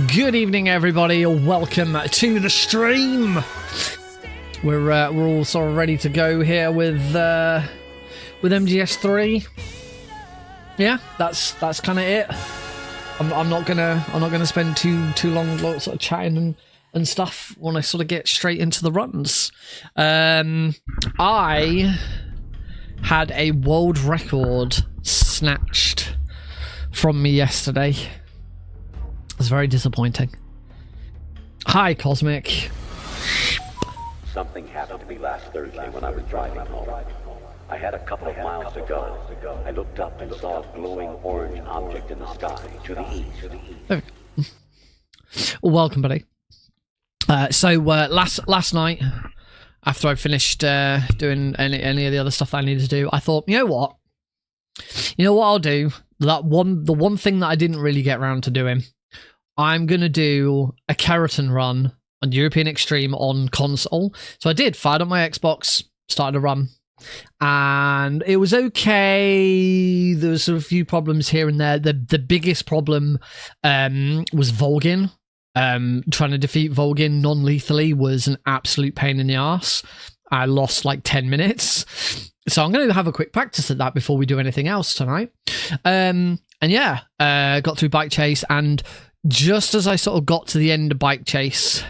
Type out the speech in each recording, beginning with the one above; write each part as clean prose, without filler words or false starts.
Good evening, everybody. Welcome to the stream. We're all sort of ready to go here with MGS3. Yeah, that's kind of it. I'm not gonna spend too long sort of chatting and stuff when I sort of get straight into the runs. I had a world record snatched from me yesterday. It was very disappointing. Hi, Cosmic. Something happened to me last Thursday when I was driving home. I had a couple of miles to go. I looked up and saw a glowing orange object in the sky to the east. There we go. Welcome, buddy. Last night, after I finished doing any of the other stuff that I needed to do, I thought, you know what I'll do? The one thing that I didn't really get around to doing, I'm gonna do a Kerotan run on European Extreme on console. So I did, fired up my Xbox, started a run, and it was okay. There was a few problems here and there. The biggest problem was Volgin. Trying to defeat Volgin non-lethally was an absolute pain in the ass. I lost like 10 minutes. So I'm going to have a quick practice at that before we do anything else tonight. And yeah, got through Bike Chase, and just as I sort of got to the end of Bike Chase,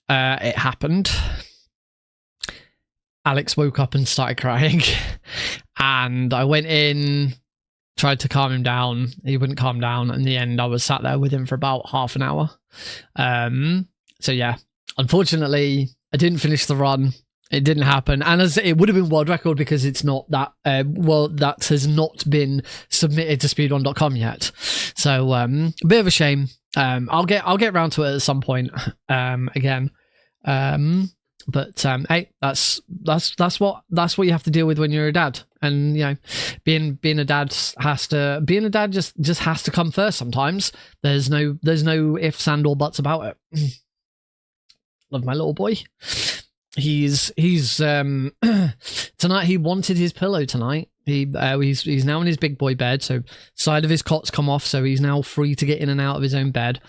it happened. Alex woke up and started crying. And I went in, tried to calm him down. He wouldn't calm down. In the end, I was sat there with him for about half an hour. So yeah, unfortunately, I didn't finish the run. It didn't happen, and as it would have been world record because it's not that that has not been submitted to speedrun.com yet. So a bit of a shame. I'll get around to it at some point again. But hey, that's what you have to deal with when you're a dad, and you know, being a dad just has to come first sometimes. There's no ifs and or buts about it. Love my little boy. He's tonight he wanted his pillow tonight. He's now in his big boy bed, so side of his cot's come off, so he's now free to get in and out of his own bed.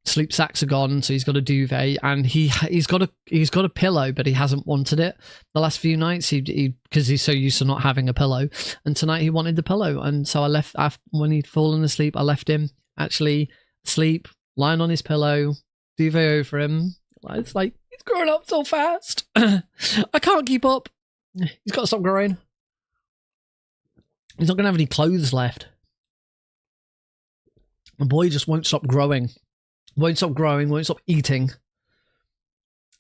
Sleep sacks are gone, so he's got a duvet, and he's got a pillow, but he hasn't wanted it the last few nights. Because he's so used to not having a pillow, and tonight he wanted the pillow, and so I left when he'd fallen asleep. I left him actually asleep, lying on his pillow, duvet over him. It's like, he's growing up so fast. I can't keep up. He's got to stop growing. He's not going to have any clothes left. The boy just won't stop growing. Won't stop growing, won't stop eating.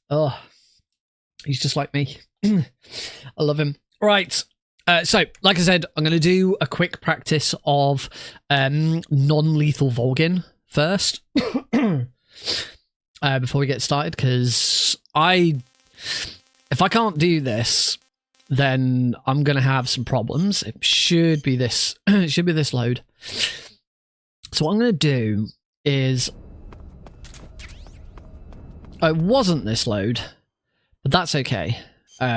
Oh, he's just like me. I love him. Right. So, like I said, I'm going to do a quick practice of non-lethal Volgin first. Before we get started, because if I can't do this, then I'm gonna have some problems. It should be this. It should be this load. So what I'm gonna do is, it wasn't this load, but that's okay.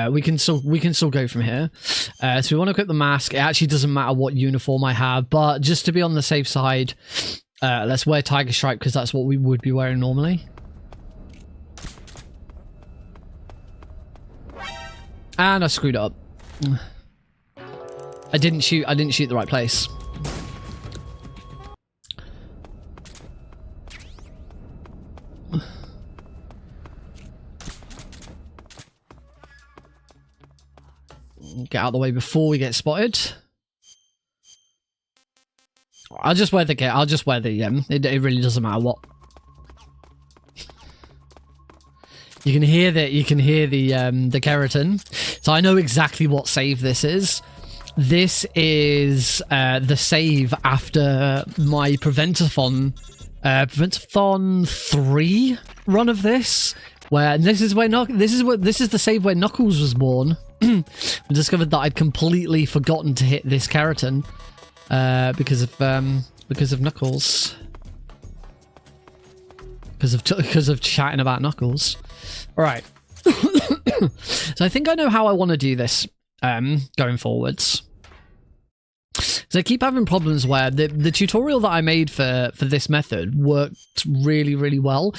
We can still go from here. So we want to equip the mask. It actually doesn't matter what uniform I have, but just to be on the safe side, let's wear Tiger Stripe because that's what we would be wearing normally. And I screwed up. I didn't shoot the right place. Get out of the way before we get spotted. I'll just wear the it really doesn't matter what. You can hear the Kerotan. So I know exactly what save this is. This is the save after my Preventathon 3 run of this, where this is the save where Knuckles was born. I discovered that I'd completely forgotten to hit this Kerotan because of Knuckles. Because of chatting about Knuckles. All right. So I think I know how I want to do this going forwards. So I keep having problems where the tutorial that I made for this method worked really, really well.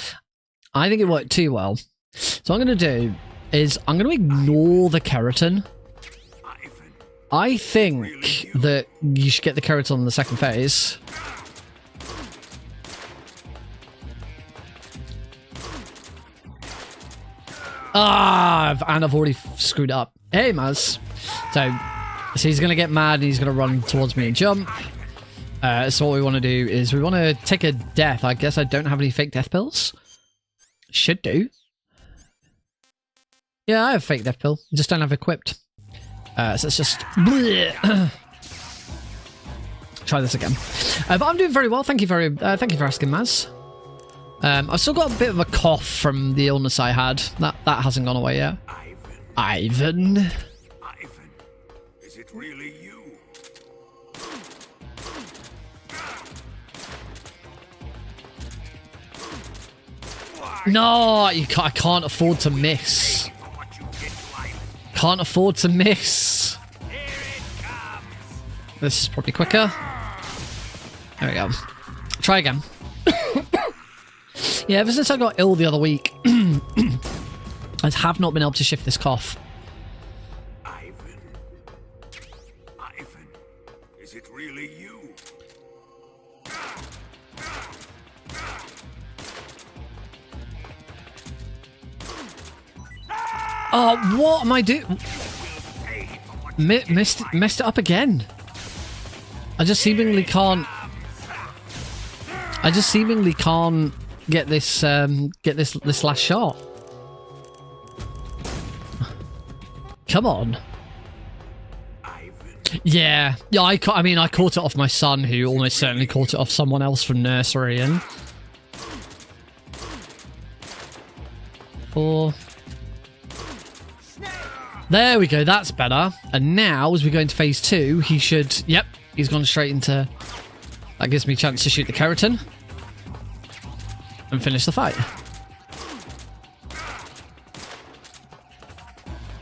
I think it worked too well. So what I'm going to do is I'm going to ignore the Kerotan. I think that you should get the Kerotan in the second phase. And I've already screwed up. Hey, Maz. So he's going to get mad and he's going to run towards me and jump. So what we want to do is we want to take a death. I guess I don't have any fake death pills. Should do. Yeah, I have fake death pill. Just don't have equipped. So it's just... Try this again. But I'm doing very well. Thank you for asking, Maz. I've still got a bit of a cough from the illness I had. That hasn't gone away yet. Ivan. Ivan, is it really you? No, I can't afford to miss. Can't afford to miss. This is probably quicker. There we go. Try again. Yeah, ever since I got ill the other week, I have not been able to shift this cough. Ivan, is it really you? Oh, what am I doing? Messed it up again. I just seemingly can't get this last shot. Come on. Yeah, I mean, I caught it off my son, who almost certainly caught it off someone else from nursery. And 4. There we go. That's better. And now, as we go into phase 2, he should. Yep, he's gone straight into. That gives me a chance to shoot the Kerotan and finish the fight.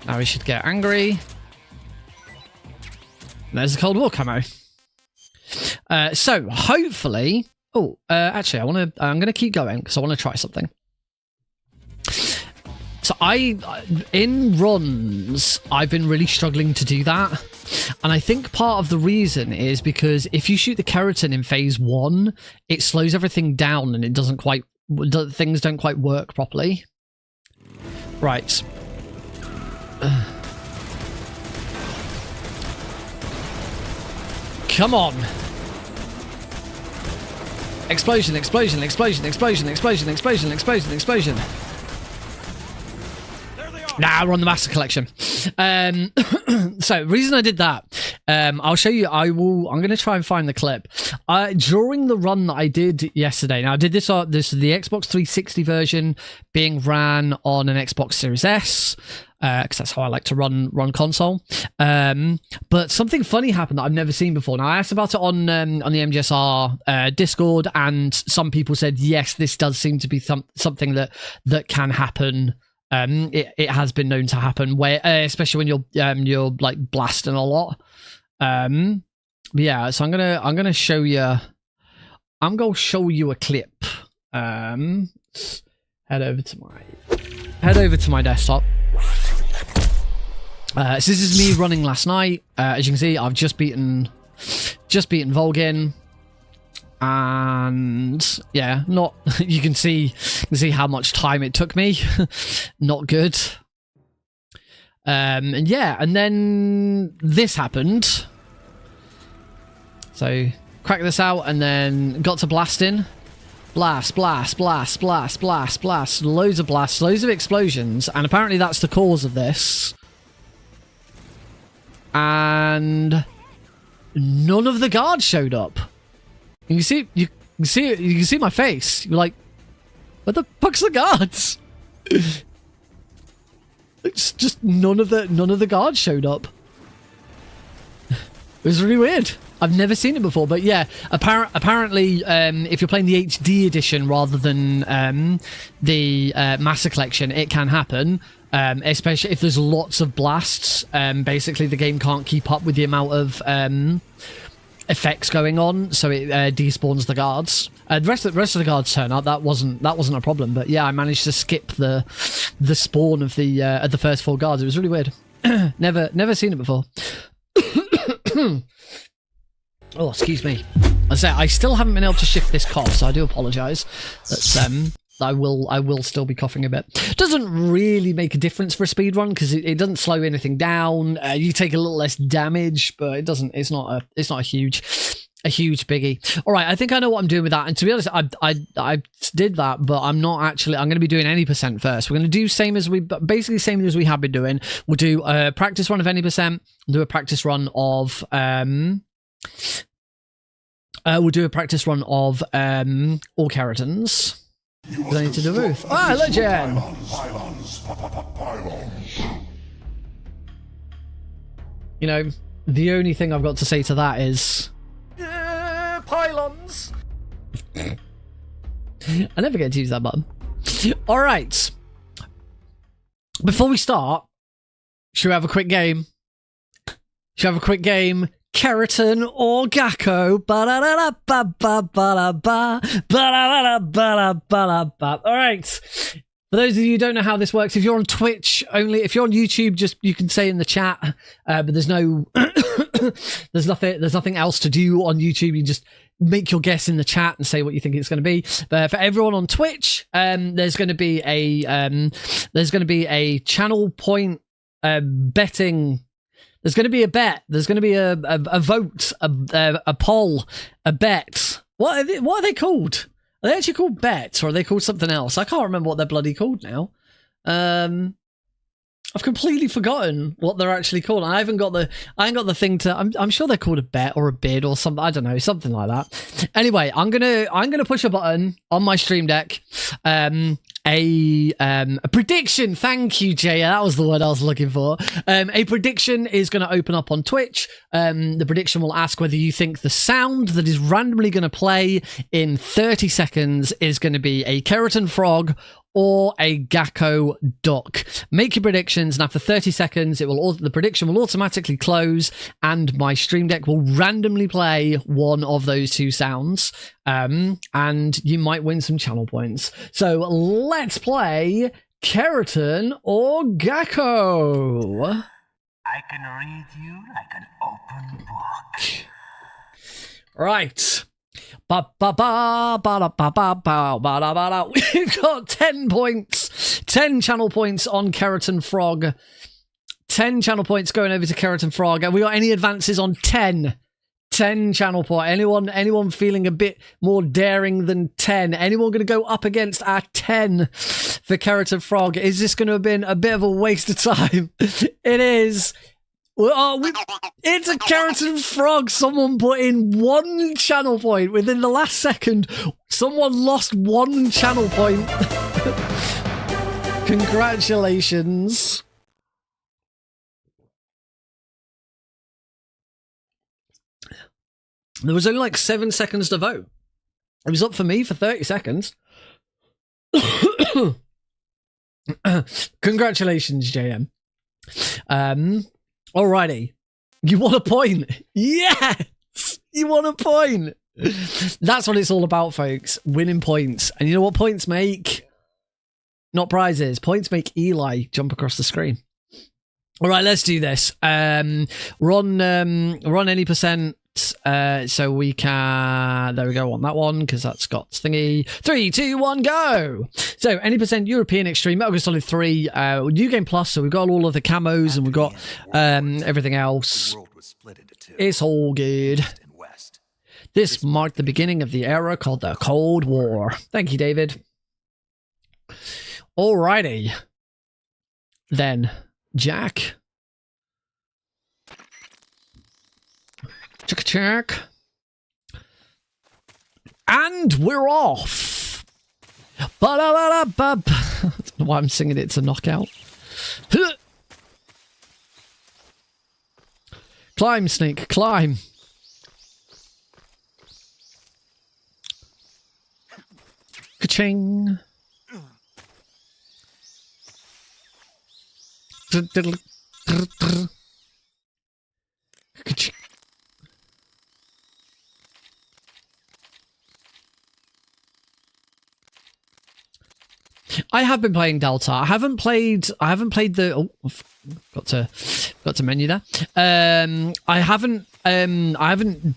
Now we should get angry. There's the Cold War camo. So hopefully, actually, I'm gonna keep going because I want to try something. So in runs, I've been really struggling to do that, and I think part of the reason is because if you shoot the Kerotan in phase 1, it slows everything down and it doesn't quite. Things don't quite work properly. Right. Come on. Explosion, explosion, explosion, explosion, explosion, explosion, explosion, explosion. Nah, we're on the Master Collection. So, reason I did that, I'll show you. I'm going to try and find the clip. During the run that I did yesterday, now I did this is the Xbox 360 version being ran on an Xbox Series S, because that's how I like to run console. But something funny happened that I've never seen before. Now, I asked about it on the MGS3 Discord, and some people said, yes, this does seem to be something that can happen. It has been known to happen, where especially when you're like blasting a lot. Yeah, so I'm gonna show you. I'm gonna show you a clip. Head over to my desktop. So this is me running last night. As you can see, I've just beaten Volgin. And yeah, you can see how much time it took me. Not good. And yeah, and then this happened. So crack this out and then got to blasting. Blast, blast, blast, blast, blast, blast. Loads of blasts, loads of explosions, and apparently that's the cause of this. And none of the guards showed up. You can see my face. You're like, what the fuck's the guards? It's just none of the guards showed up. It was really weird. I've never seen it before, but yeah, apparently, if you're playing the HD edition rather than the Master Collection, it can happen. Especially if there's lots of blasts. Basically, the game can't keep up with the amount of effects going on, so it despawns the guards. The rest of the guards turn up. That wasn't a problem. But yeah, I managed to skip the spawn of the first 4 guards. It was really weird. never seen it before. Oh, excuse me. I still haven't been able to shift this cough, so I do apologise. That's I will still be coughing a bit. Doesn't really make a difference for a speedrun because it doesn't slow anything down. You take a little less damage, but it doesn't. It's not a huge biggie. All right, I think I know what I'm doing with that. And to be honest, I did that, but I'm not actually. I'm going to be doing any percent first. We're going to do basically same as we have been doing. We'll do a practice run of any percent. Do a practice run of we'll do a practice run of all Kerotans. I need to do roof. Ah, legend! You know, the only thing I've got to say to that is... pylons! I never get to use that button. Alright. Before we start, should we have a quick game? Kerotan or Gakko. Alright. For those of you who don't know how this works, if you're on Twitch only, if you're on YouTube, just you can say in the chat, but there's no there's nothing else to do on YouTube. You just make your guess in the chat and say what you think it's going to be. But for everyone on Twitch, there's going to be a channel point betting. There's going to be a bet. There's going to be a vote, a poll, a bet. What are they called? Are they actually called bets, or are they called something else? I can't remember what they're bloody called now. I've completely forgotten what they're actually called. I ain't got the thing to. I'm sure they're called a bet or a bid or something. I don't know, something like that. Anyway, I'm gonna push a button on my stream deck. A prediction. Thank you, Jay. That was the word I was looking for. A prediction is going to open up on Twitch. The prediction will ask whether you think the sound that is randomly going to play in 30 seconds is going to be a Kerotan frog or a Gakko duck. Make your predictions, and after 30 seconds, the prediction will automatically close, and my stream deck will randomly play one of those 2 sounds, and you might win some channel points. So let's play Kerotan or Gakko. I can read you like an open book. Right. We've got 10 points, 10 channel points on Kerotan Frog, 10 channel points going over to Kerotan Frog. Have we got any advances on 10 channel point? Anyone feeling a bit more daring than 10? Anyone going to go up against our 10 for Kerotan Frog? Is this going to have been a bit of a waste of time? It is. It's a Kerotan Frog. Someone put in 1 channel point within the last second. Someone lost 1 channel point. Congratulations. There was only like 7 seconds to vote. It was up for me for 30 seconds. Congratulations, JM. Alrighty. You want a point? Yes! You want a point! That's what it's all about, folks. Winning points. And you know what points make? Not prizes. Points make Eli jump across the screen. Alright, let's do this. Run any percent. So we can, there we go on that one, because that's got thingy. 3, 2, 1, go! So any percent European Extreme, Metal Gear Solid 3, New Game Plus, so we've got all of the camos and we've got everything else. It's all good. This marked the beginning of the era called the Cold War. Thank you, David. Alrighty. Then, Jack. Check. And we're off. I don't know why I'm singing it to knockout. Climb, Snake, climb. Ka-ching. Ka-ching. I have been playing Delta. I haven't played the. Oh, I've got to menu there. I haven't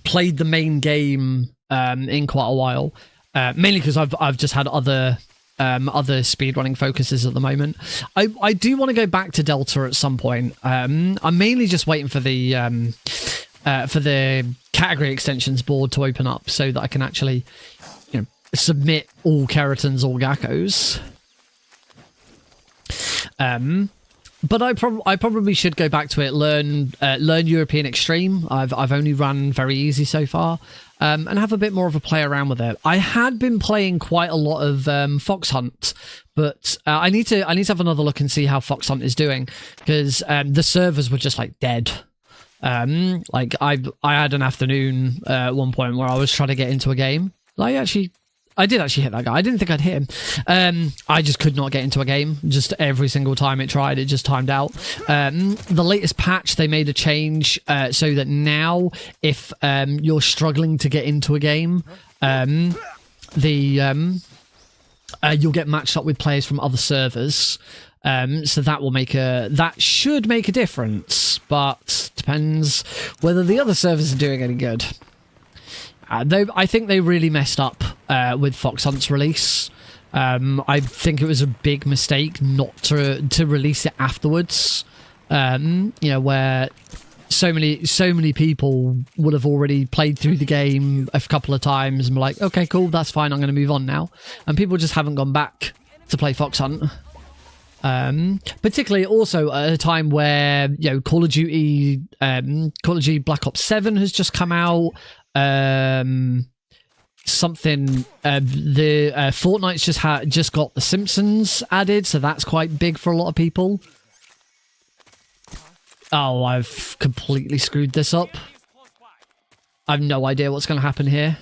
played the main game in quite a while. Mainly because I've just had other speedrunning focuses at the moment. I do want to go back to Delta at some point. I'm mainly just waiting for the category extensions board to open up so that I can actually, submit all Kerotans, all Gakkos. But I probably should go back to it. Learn European Extreme. I've only run very easy so far, and have a bit more of a play around with it. I had been playing quite a lot of Fox Hunt, but I need to have another look and see how Fox Hunt is doing, because the servers were just like dead. Like I had an afternoon at one point where I was trying to get into a game. I did actually hit that guy. I didn't think I'd hit him. I just could not get into a game. Just every single time it tried, it just timed out. The latest patch, they made a change so that now if you're struggling to get into a game, you'll get matched up with players from other servers. So that should make a difference, but depends whether the other servers are doing any good. I think they really messed up with Fox Hunt's release. I think it was a big mistake not to release it afterwards. Where so many people would have already played through the game a couple of times and were like, okay, cool, that's fine, I'm going to move on now. And people just haven't gone back to play Fox Hunt. Particularly also at a time where Call of Duty Black Ops 7 has just come out. Fortnite's just got The Simpsons added, so that's quite big for a lot of people. Oh, I've completely screwed this up. I have no idea what's going to happen here.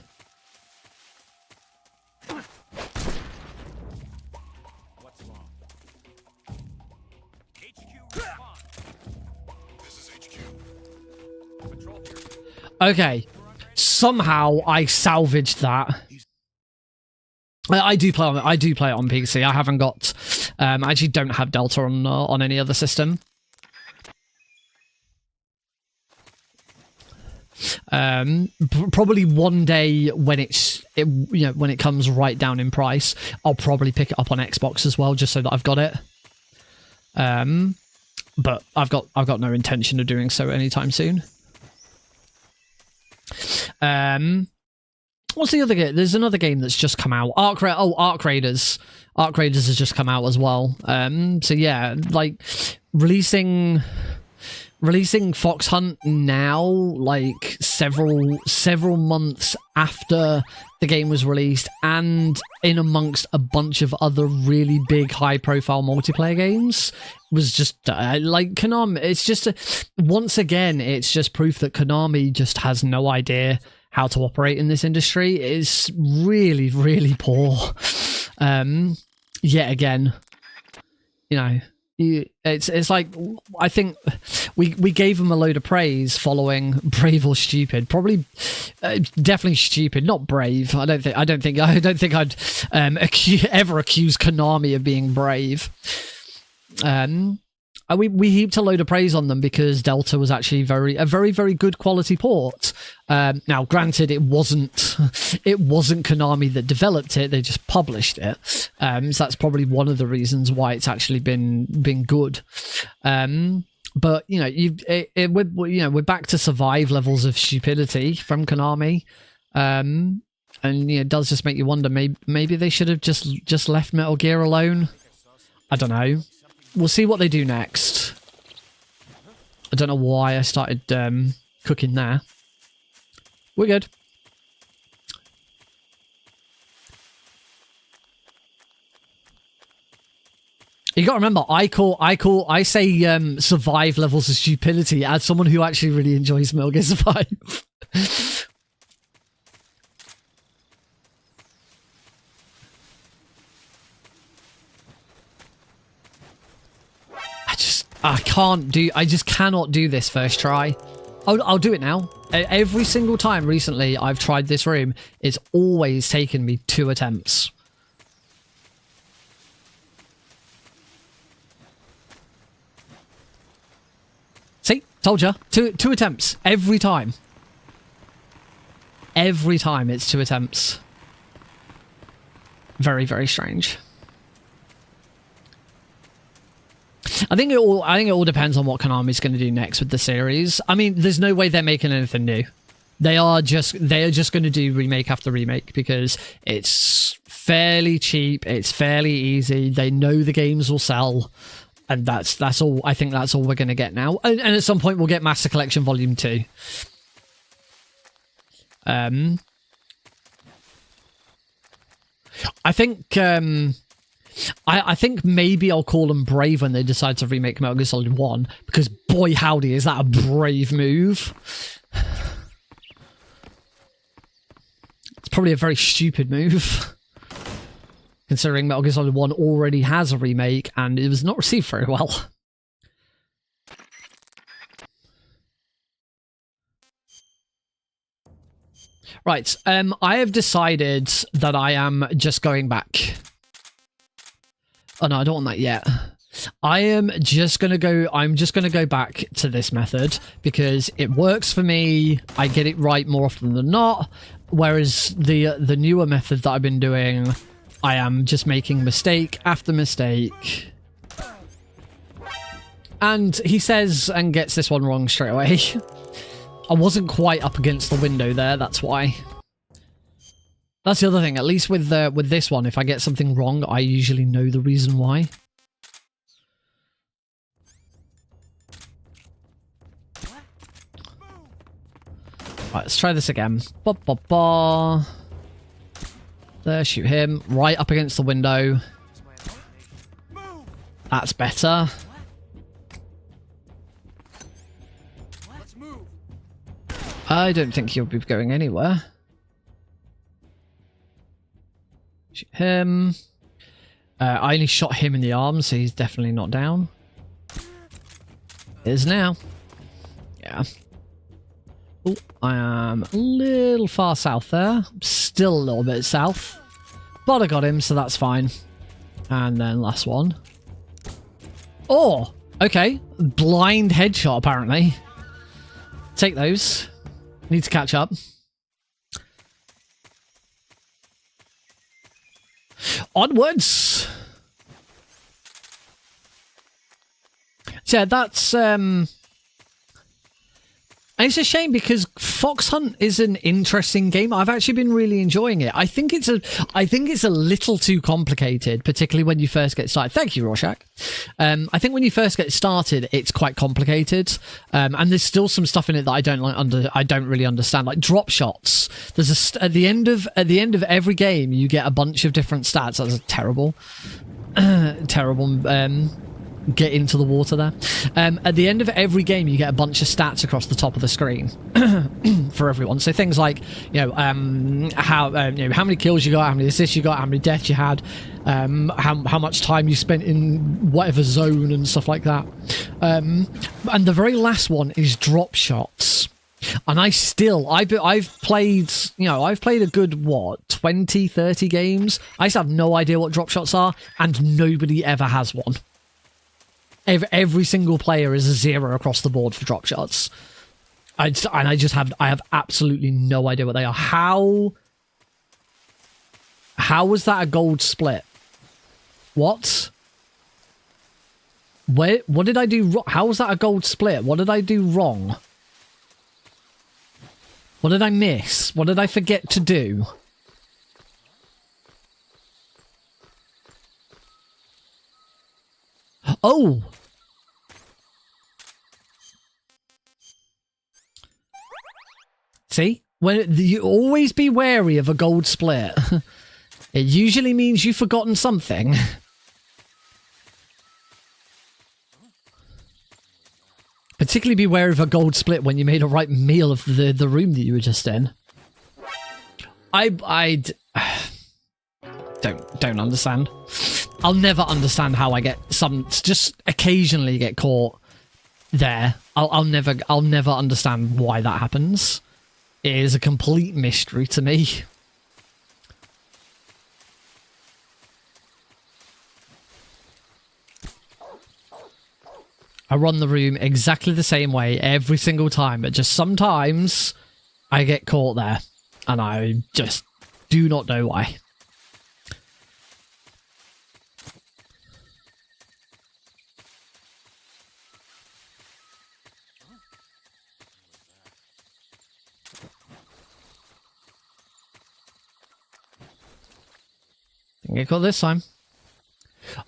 Okay, somehow I salvaged that. I do play it on PC. I haven't got. I actually don't have Delta on any other system. Probably one day when when it comes right down in price, I'll probably pick it up on Xbox as well, just so that I've got it. But I've got no intention of doing so anytime soon. What's the other game? There's another game that's just come out. Arc Raiders. Arc Raiders has just come out as well. So yeah, like releasing Fox Hunt now, like several months after the game was released, and in amongst a bunch of other really big, high-profile multiplayer games, was just like Konami. It's just once again, it's just proof that Konami just has no idea how to operate in this industry. It's really, really poor. Yet again, it's like, I think we gave him a load of praise following Brave or Stupid. Probably, definitely Stupid, not Brave. I don't think I'd ever accuse Konami of being brave. We heaped a load of praise on them because Delta was actually a very, very good quality port. Now, granted, it wasn't Konami that developed it; they just published it. So that's probably one of the reasons why it's actually been good. But we're back to Survive levels of stupidity from Konami, and it does just make you wonder. Maybe they should have just left Metal Gear alone. I don't know. We'll see what they do next. I don't know why I started cooking there. We're good. You got to remember, I say Survive levels of stupidity as someone who actually really enjoys Metal Gear Survive. I just cannot do this first try. I'll do it now. Every single time recently I've tried this room, it's always taken me 2 attempts. Told you. Two attempts. Every time. Every time it's 2 attempts. Very, very strange. I think it all depends on what Konami's going to do next with the series. I mean, there's no way they're making anything new. They are just going to do remake after remake because it's fairly cheap, it's fairly easy. They know the games will sell, and that's all. I think that's all we're going to get now. And at some point, we'll get Master Collection Volume 2. I think. I think maybe I'll call them brave when they decide to remake Metal Gear Solid 1, because boy howdy, is that a brave move. It's probably a very stupid move, considering Metal Gear Solid 1 already has a remake and it was not received very well. Right, I have decided that I am just going back. Oh no, I don't want that yet. I'm just gonna go back to this method because it works for me. I get it right more often than not. Whereas the newer method that I've been doing, I am just making mistake after mistake. And he says and gets this one wrong straight away. I wasn't quite up against the window there, that's why. That's the other thing, at least with this one, if I get something wrong, I usually know the reason why. Right, let's try this again. Ba, ba, ba. There, shoot him. Right up against the window. That's better. I don't think he'll be going anywhere. Shoot him. I only shot him in the arm, so he's definitely not down. Is now. Yeah. Oh, I am a little far south there. Still a little bit south. But I got him, so that's fine. And then last one. Oh, okay. Blind headshot, apparently. Take those. Need to catch up. Onwards. So yeah, that's it's a shame because Fox Hunt is an interesting game. I've actually been really enjoying it. I think it's a little too complicated, particularly when you first get started. Thank you, Rorschach. I think when you first get started, it's quite complicated, and there's still some stuff in it that I don't really understand, like drop shots. There's at the end of every game, you get a bunch of different stats. That's terrible, terrible. Get into the water there. At the end of every game, you get a bunch of stats across the top of the screen for everyone. So things like, how many kills you got, how many assists you got, how many deaths you had, how much time you spent in whatever zone and stuff like that. And the very last one is drop shots. And I've played a good 20, 30 games. I still have no idea what drop shots are, and nobody ever has one. Every single player is a 0 across the board for drop shots. I have absolutely no idea what they are. How was that a gold split? What? What did I do wrong? How was that a gold split? What did I do wrong? What did I miss? What did I forget to do? Oh! See? You always be wary of a gold split. It usually means you've forgotten something. Particularly be wary of a gold split when you made a right meal of the room that you were just in. I don't understand. I'll never understand how I get just occasionally get caught there. I'll never understand why that happens. It is a complete mystery to me. I run the room exactly the same way every single time, but just sometimes I get caught there, and I just do not know why. Didn't get caught this time.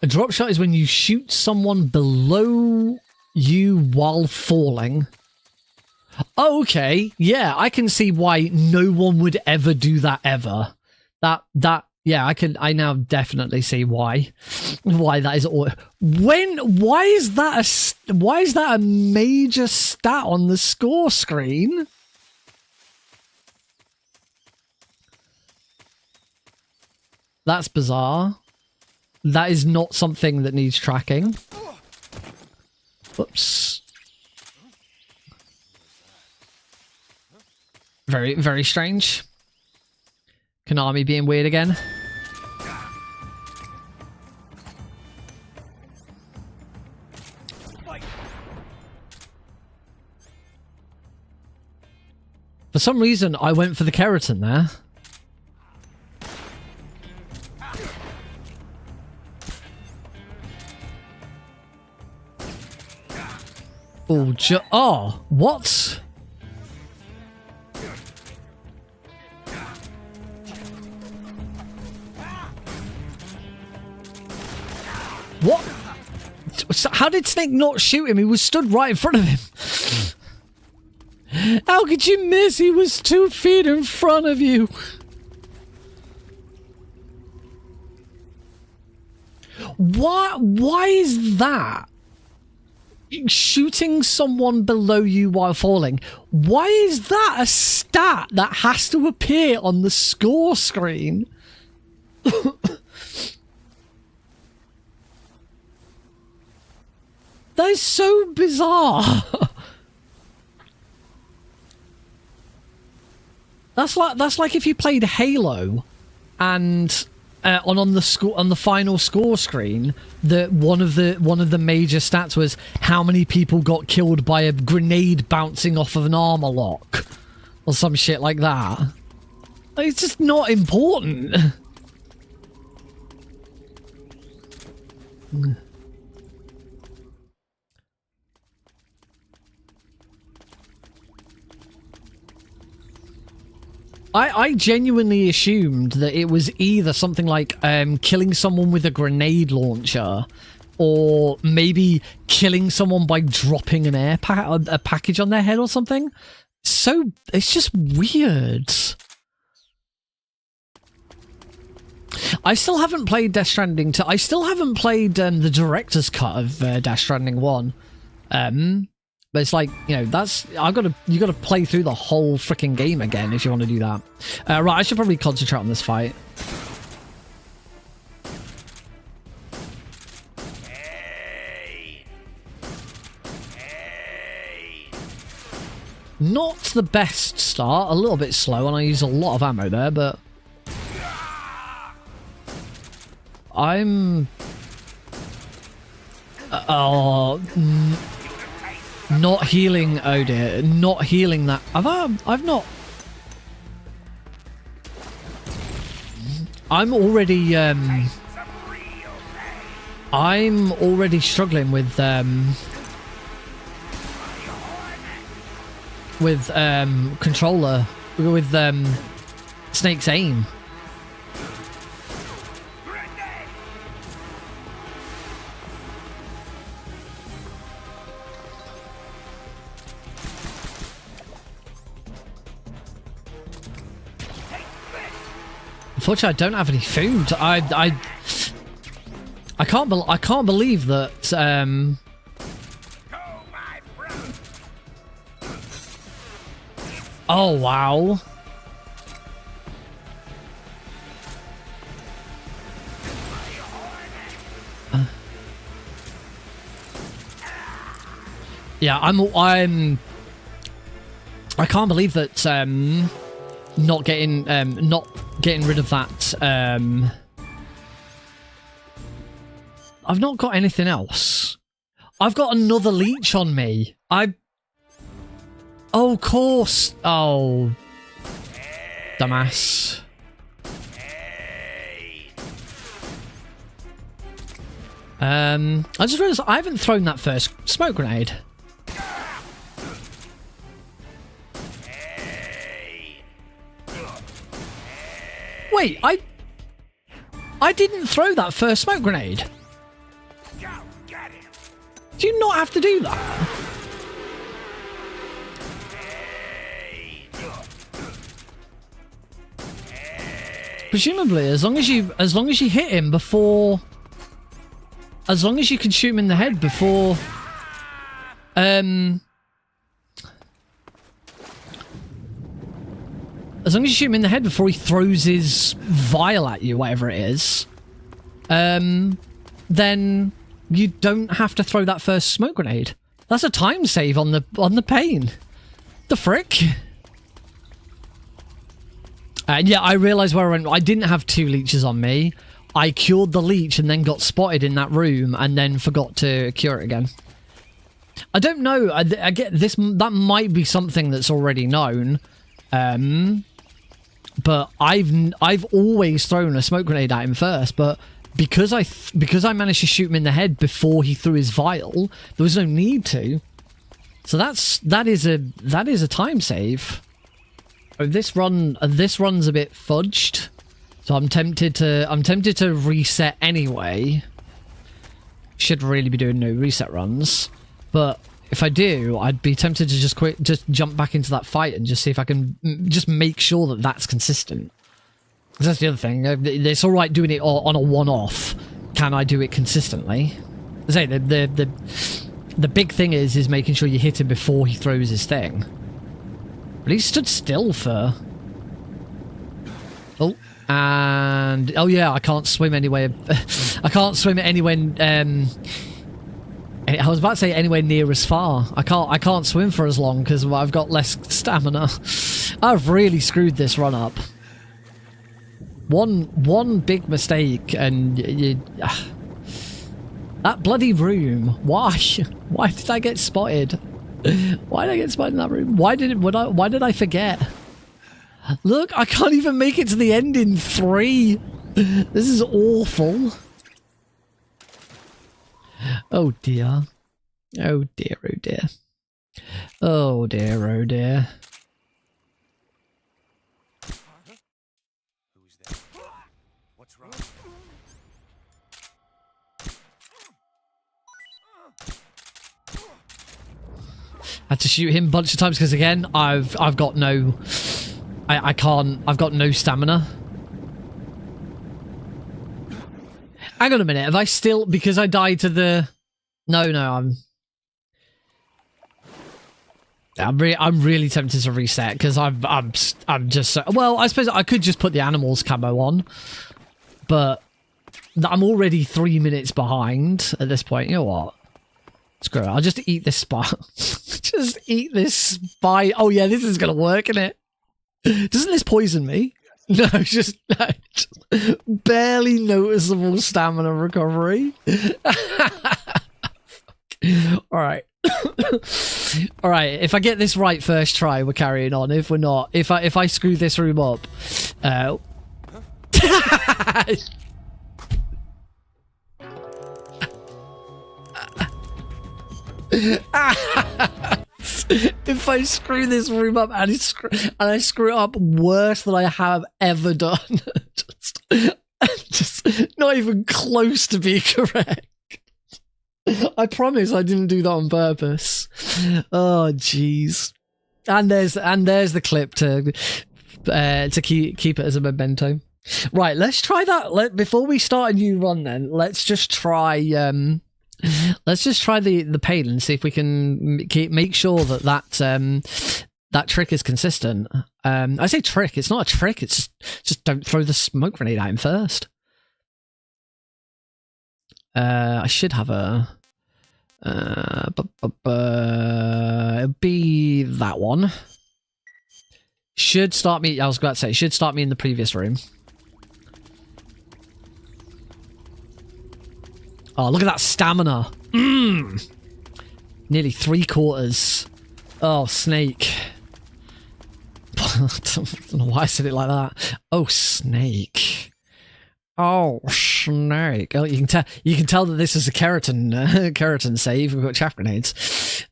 A drop shot is when you shoot someone below you while falling. Oh, okay. Yeah, I can see why no one would ever do that ever. Yeah, I now definitely see why that is all. Why is that a major stat on the score screen? That's bizarre. That is not something that needs tracking. Whoops. Very, very strange. Konami being weird again. For some reason, I went for the Kerotan there. Oh, what? What? How did Snake not shoot him? He was stood right in front of him. How could you miss? He was 2 feet in front of you. Why is that? Shooting someone below you while falling. Why is that a stat that has to appear on the score screen? That is so bizarre. That's like if you played Halo and on the final score screen, that one of the major stats was how many people got killed by a grenade bouncing off of an armor lock or some shit like that. It's just not important. I genuinely assumed that it was either something like killing someone with a grenade launcher, or maybe killing someone by dropping a package on their head or something. So it's just weird. I still haven't played Death Stranding 2. I still haven't played the director's cut of Death Stranding 1. But it's like, you know, you gotta play through the whole freaking game again if you want to do that. Right, I should probably concentrate on this fight. Not the best start, a little bit slow, and I use a lot of ammo there, but I'm not healing. Oh dear, not healing that. I've not. I'm already struggling with controller, with Snake's aim. Unfortunately, I don't have any food. I can't believe that. Oh wow. Yeah, I can't believe that not getting rid of that. I've not got anything else. I've got another leech on me. Oh, of course. Oh. Dumbass. I just realized I haven't thrown that first smoke grenade. Wait, I didn't throw that first smoke grenade. Do you not have to do that? Presumably, as long as you hit him before, as long as you can shoot him in the head before, as long as you shoot him in the head before he throws his vial at you, whatever it is, then you don't have to throw that first smoke grenade. That's a time save on the pain. The frick? Yeah, I realised where I went. I didn't have 2 leeches on me. I cured the leech and then got spotted in that room and then forgot to cure it again. I don't know. I get this. That might be something that's already known. But I've always thrown a smoke grenade at him first, but because I managed to shoot him in the head before he threw his vial, there was no need to. So that is a time save. Oh, this run's a bit fudged, so I'm tempted to reset anyway. Should really be doing no reset runs, but if I do, I'd be tempted to just jump back into that fight and just see if I can just make sure that that's consistent. Because that's the other thing. It's all right doing it on a one-off. Can I do it consistently? I say the big thing is making sure you hit him before he throws his thing. But he stood still for... Oh, and... Oh yeah, I can't swim anywhere... I can't swim anywhere... I was about to say anywhere near as far. I can't swim for as long because I've got less stamina. I've really screwed this run up. One big mistake and that bloody room. Why did I get spotted? Why did I get spotted in that room? Why did I forget? Look, I can't even make it to the end in 3. This is awful. Oh dear. Oh dear, oh dear. Oh dear, oh dear. Who's there? What's wrong? I had to shoot him a bunch of times because again, I've got no... I can't... I've got no stamina. Hang on a minute, have I still... Because I died to the... No, I'm really tempted to reset because I'm just so... Well, I suppose I could just put the animals camo on, but I'm already 3 minutes behind at this point. You know what? Screw it, I'll just eat this spot. Just eat this spy. Oh yeah, this is gonna work, isn't it? Doesn't this poison me? No, just barely noticeable stamina recovery. Alright. Alright, if I get this right first try, we're carrying on. If we're not, if I screw this room up... If I screw this room up and I screw it up worse than I have ever done, just not even close to being correct. I promise I didn't do that on purpose. Oh jeez. And there's the clip to keep it as a memento. Right, let's try that. Before we start a new run, then let's just try. Let's just try the pain and see if we can make sure that trick is consistent. I say trick, it's not a trick, it's just don't throw the smoke grenade at him first. I should have a... it'll be that one. Should start me... I was about to say, should start me in the previous room. Oh, look at that stamina. Nearly 3/4. Oh, snake. I don't know why I said it like that. Oh, snake. Oh, snake. Oh, you can tell that this is a Kerotan save. We've got chaff grenades.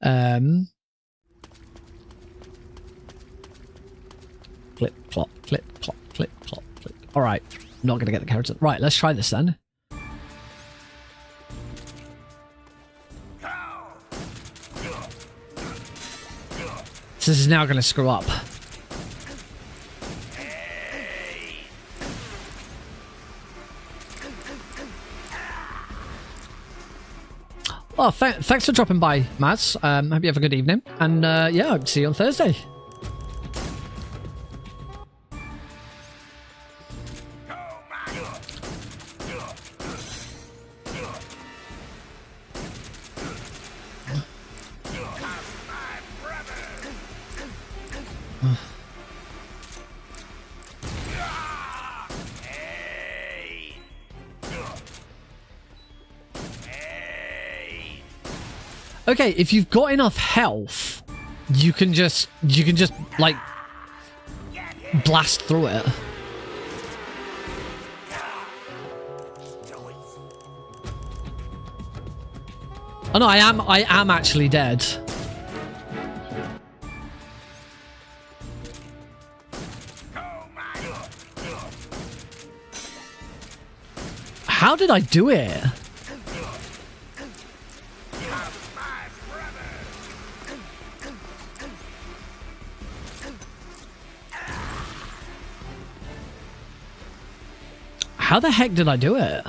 Clip, clop, clip, clop, clip, clop, clip. Alright. Not gonna get the Kerotan. Right, let's try this then. So this is now gonna screw up. Well, thanks for dropping by, Mads. Hope you have a good evening. And yeah, I'll see you on Thursday. Okay, if you've got enough health, you can just like blast through it. Oh no, I am actually dead. How did I do it? How the heck did I do it?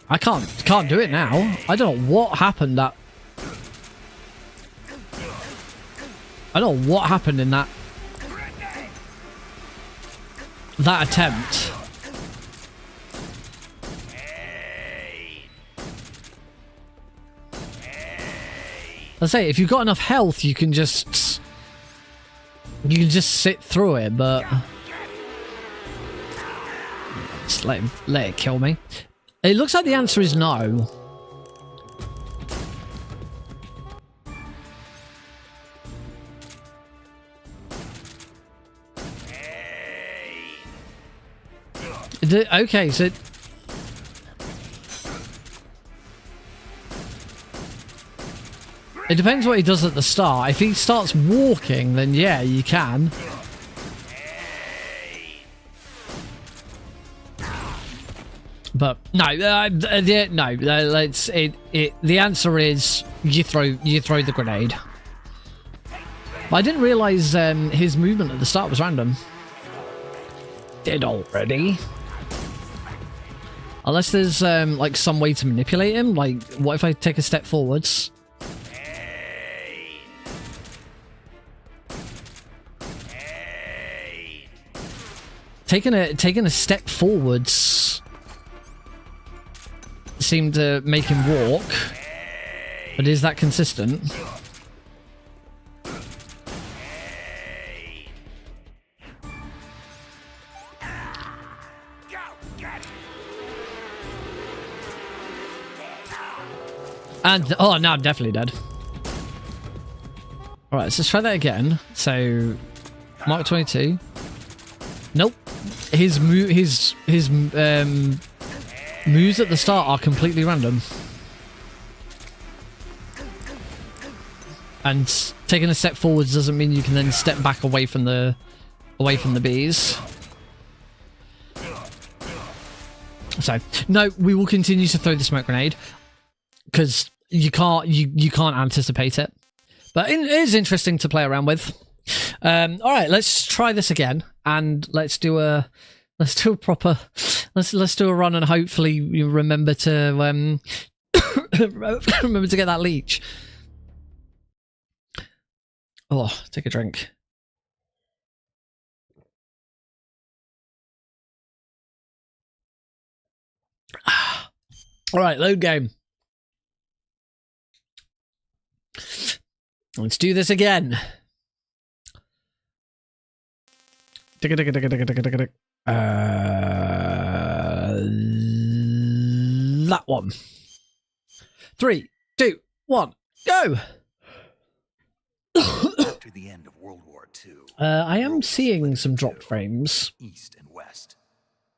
I can't do it now. I don't know what happened that... I don't know what happened in that attempt. Let's say if you've got enough health, you can just sit through it, but just let it kill me. It looks like the answer is no. Okay, so it depends what he does at the start. If he starts walking, then yeah, you can. But no, let's the answer is you throw the grenade. But I didn't realize his movement at the start was random. Did already. Unless there's like some way to manipulate him. Like, what if I take a step forwards? Taking a step forwards seemed to make him walk, but is that consistent? And oh, now I'm definitely dead. All right, so let's try that again. So, Mark 22. Nope. His moves at the start are completely random. And taking a step forwards doesn't mean you can then step back away from the bees. So, no, we will continue to throw the smoke grenade because you can't anticipate it. But it is interesting to play around with. All right, let's try this again, and let's do a proper run, and hopefully you remember to remember to get that leech. Oh, take a drink. All right, load game. Let's do this again. That one. 3, 2, 1, go. After the end of World War II, I am seeing some dropped frames. East and West.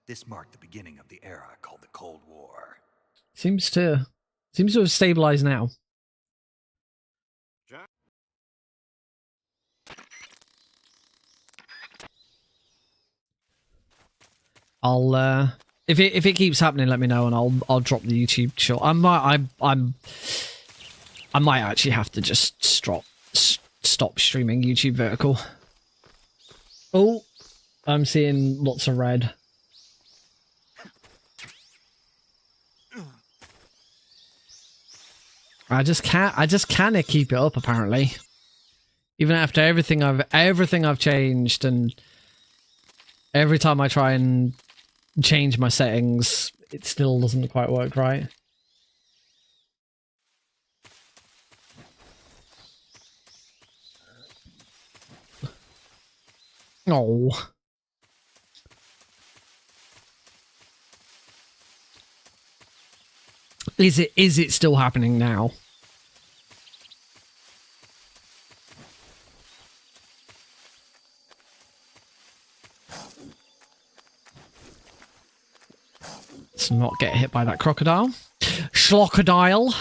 This marked the beginning of the era called the Cold War. Seems to have stabilized now. I'll if it keeps happening, let me know and I'll drop the YouTube short. I might actually have to just stop streaming YouTube vertical. Oh, I'm seeing lots of red. I just can't keep it up apparently. Even after everything I've changed, and every time I try and change my settings, it still doesn't quite work right. Oh. Is it still happening now? Let's not get hit by that crocodile. Schlocodile.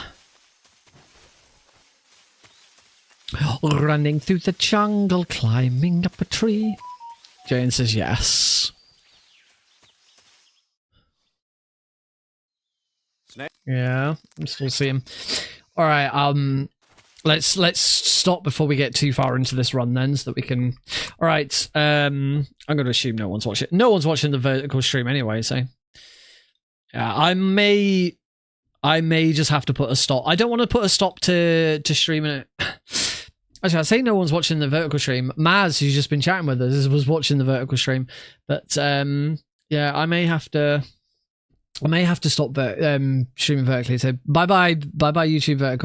Running through the jungle, climbing up a tree. Jane says yes. Yeah, I'm still seeing. All right, let's stop before we get too far into this run then, so that we can. All right, I'm going to assume no one's watching. No one's watching the vertical stream anyway, so yeah, I may just have to put a stop. I don't want to put a stop to streaming it. Actually, I say no one's watching the vertical stream. Maz, who's just been chatting with us, was watching the vertical stream, but yeah, I may have to stop streaming vertically. So bye bye YouTube vertical.